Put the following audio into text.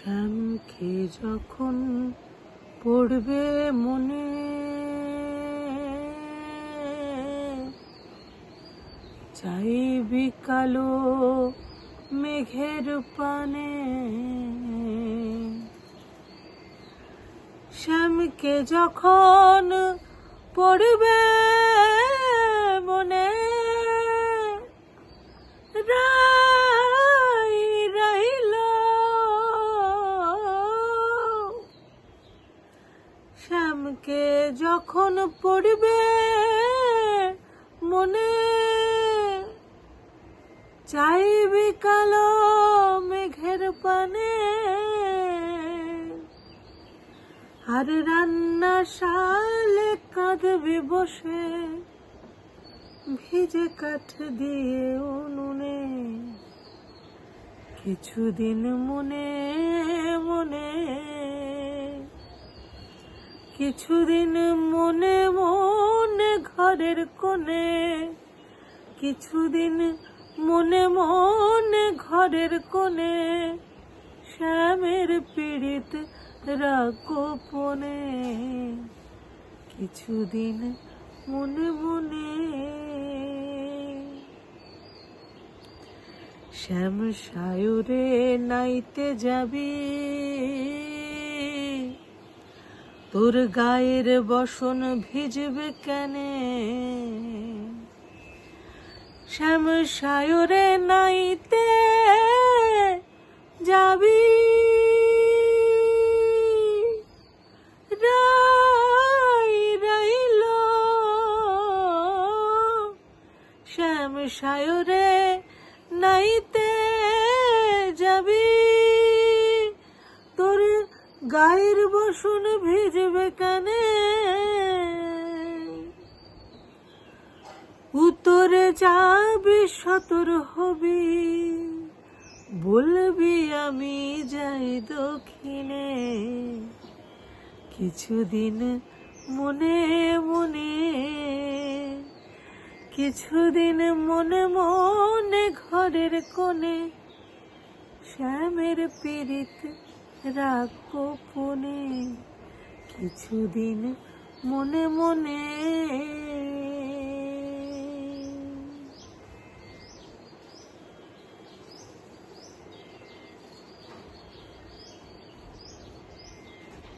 শ্যামকে যখন পড়বে মনে, চাইবি কালো মেঘের পানে। শ্যামকে যখন পড়বে মনে, রাই রাইল শ্যামকে যখন পড়বে মনে, চাইবি কালো মেঘের পানে। আর রান্না শালে কাঁদবি বসে, ভিজে কাঠ দিয়ে উনুনে। কিছুদিন মনে মনে, কিছুদিন মনে মনে ঘরের কোণে, কিছুদিন মনে মনে ঘরের কোণে, শ্যামের পীড়িত রাগোপনে। কিছুদিন মনে মনে। শ্যাম সায়রে নাইতে যাবি, তোর গায়ের বসন ভিজবে কেনে। শ্যাম সায়রে নাইতে যাবি, রাই রাইল শ্যাম সায়রে নাইতে যাবি, তোর গায়ের বসন ভিজবে কানে। উত্তরে যাবি সতর হবি, বলবি আমি যাই দক্ষিণে। কিছুদিন মনে মনে, কিছুদিন মনে মনে ঘরের কোণে, শ্যামের পীড়িত রাগ গোপনে। কিছুদিন মনে মনে।